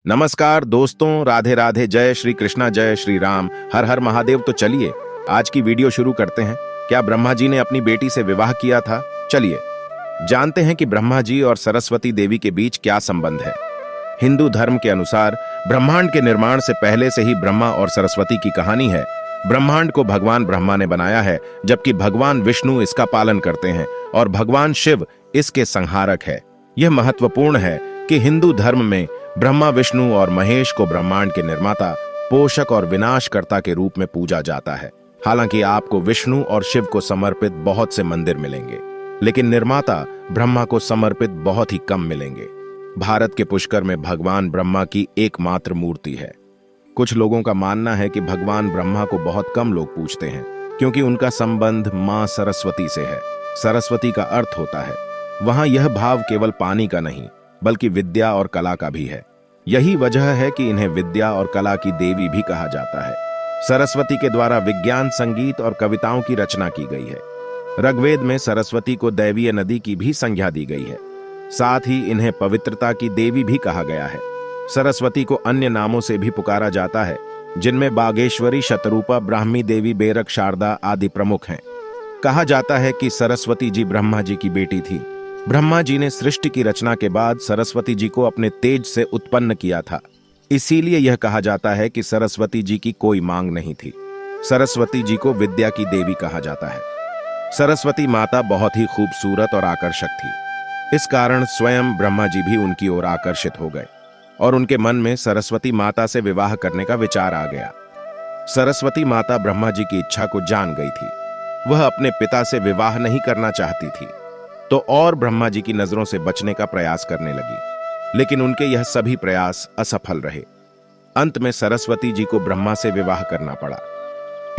नमस्कार दोस्तों, राधे राधे, जय श्री कृष्णा, जय श्री राम, हर हर महादेव। तो चलिए आज की वीडियो शुरू करते हैं। क्या ब्रह्मा जी ने अपनी बेटी से विवाह किया था? चलिए जानते हैं कि ब्रह्मा जी और सरस्वती देवी के बीच क्या संबंध है। हिंदू धर्म के अनुसार ब्रह्मांड के निर्माण से पहले से ही ब्रह्मा और सरस्वती की कहानी है। ब्रह्मांड को भगवान ब्रह्मा ने बनाया है, जबकि भगवान विष्णु इसका पालन करते हैं और भगवान शिव इसके संहारक है। यह महत्वपूर्ण है कि हिंदू धर्म में ब्रह्मा, विष्णु और महेश को ब्रह्मांड के निर्माता, पोषक और विनाशकर्ता के रूप में पूजा जाता है। हालांकि आपको विष्णु और शिव को समर्पित बहुत से मंदिर मिलेंगे, लेकिन निर्माता ब्रह्मा को समर्पित बहुत ही कम मिलेंगे। भारत के पुष्कर में भगवान ब्रह्मा की एकमात्र मूर्ति है। कुछ लोगों का मानना है कि भगवान ब्रह्मा को बहुत कम लोग पूजते हैं, क्योंकि उनका संबंध मां सरस्वती से है। सरस्वती का अर्थ होता है। वहां यह भाव केवल पानी का नहीं, बल्कि विद्या और कला का भी है। यही वजह है कि इन्हें विद्या और कला की देवी भी कहा जाता है। सरस्वती के द्वारा विज्ञान, संगीत और कविताओं की रचना की गई है। ऋग्वेद में सरस्वती को दैवीय नदी की भी संज्ञा दी गई है। साथ ही इन्हें पवित्रता की देवी भी कहा गया है। सरस्वती को अन्य नामों से भी पुकारा जाता है, जिनमें बागेश्वरी, शतरूपा, ब्राह्मी देवी, बेरक, शारदा आदि प्रमुख हैं। कहा जाता है कि सरस्वती जी ब्रह्मा जी की बेटी थी। ब्रह्मा जी ने सृष्टि की रचना के बाद सरस्वती जी को अपने तेज से उत्पन्न किया था। इसीलिए यह कहा जाता है कि सरस्वती जी की कोई मांग नहीं थी। सरस्वती जी को विद्या की देवी कहा जाता है। सरस्वती माता बहुत ही खूबसूरत और आकर्षक थी। इस कारण स्वयं ब्रह्मा जी भी उनकी ओर आकर्षित हो गए और उनके मन में सरस्वती माता से विवाह करने का विचार आ गया। सरस्वती माता ब्रह्मा जी की इच्छा को जान गई थी। वह अपने पिता से विवाह नहीं करना चाहती थी, तो और ब्रह्मा जी की नजरों से बचने का प्रयास करने लगी, लेकिन उनके यह सभी प्रयास असफल रहे। अंत में सरस्वती जी को ब्रह्मा से विवाह करना पड़ा।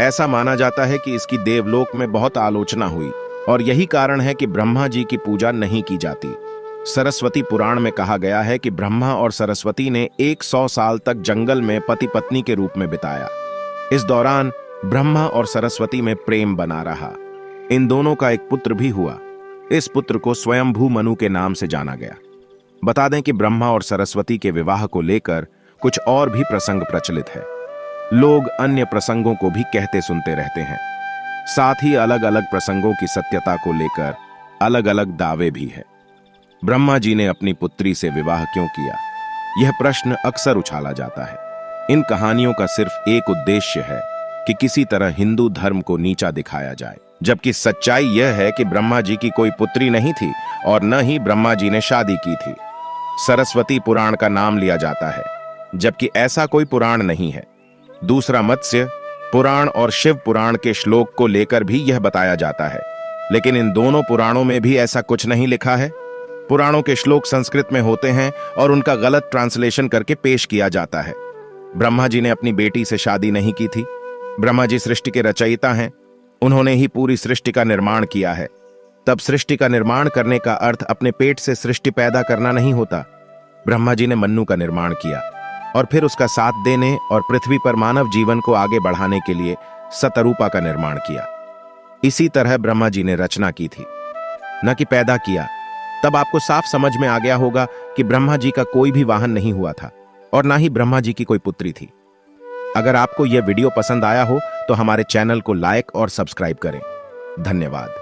ऐसा माना जाता है कि इसकी देवलोक में बहुत आलोचना हुई और यही कारण है कि ब्रह्मा जी की पूजा नहीं की जाती। सरस्वती पुराण में कहा गया है कि ब्रह्मा और सरस्वती ने 100 साल तक जंगल में पति पत्नी के रूप में बिताया। इस दौरान ब्रह्मा और सरस्वती में प्रेम बना रहा। इन दोनों का एक पुत्र भी हुआ। इस पुत्र को स्वयंभू मनु के नाम से जाना गया। बता दें कि ब्रह्मा और सरस्वती के विवाह को लेकर कुछ और भी प्रसंग प्रचलित है। लोग अन्य प्रसंगों को भी कहते सुनते रहते हैं। साथ ही अलग अलग प्रसंगों की सत्यता को लेकर अलग अलग दावे भी है। ब्रह्मा जी ने अपनी पुत्री से विवाह क्यों किया, यह प्रश्न अक्सर उछाला जाता है। इन कहानियों का सिर्फ एक उद्देश्य है कि किसी तरह हिंदू धर्म को नीचा दिखाया जाए, जबकि सच्चाई यह है कि ब्रह्मा जी की कोई पुत्री नहीं थी और न ही ब्रह्मा जी ने शादी की थी। सरस्वती पुराण का नाम लिया जाता है, जबकि ऐसा कोई पुराण नहीं है। दूसरा, मत्स्य पुराण और शिव पुराण के श्लोक को लेकर भी यह बताया जाता है, लेकिन इन दोनों पुराणों में भी ऐसा कुछ नहीं लिखा है। पुराणों के श्लोक संस्कृत में होते हैं और उनका गलत ट्रांसलेशन करके पेश किया जाता है। ब्रह्मा जी ने अपनी बेटी से शादी नहीं की थी। ब्रह्मा जी सृष्टि के रचयिता हैं। उन्होंने ही पूरी सृष्टि का निर्माण किया है। तब सृष्टि का निर्माण करने का अर्थ अपने पेट से सृष्टि पैदा करना नहीं होता। ब्रह्मा जी ने मन्नु का निर्माण किया और फिर उसका साथ देने और पृथ्वी पर मानव जीवन को आगे बढ़ाने के लिए शतरूपा का निर्माण किया। इसी तरह ब्रह्मा जी ने रचना की थी, न कि पैदा किया। तब आपको साफ समझ में आ गया होगा कि ब्रह्मा जी का कोई भी वाहन नहीं हुआ था और ना ही ब्रह्मा जी की कोई पुत्री थी। अगर आपको यह वीडियो पसंद आया हो तो हमारे चैनल को लाइक और सब्सक्राइब करें। धन्यवाद।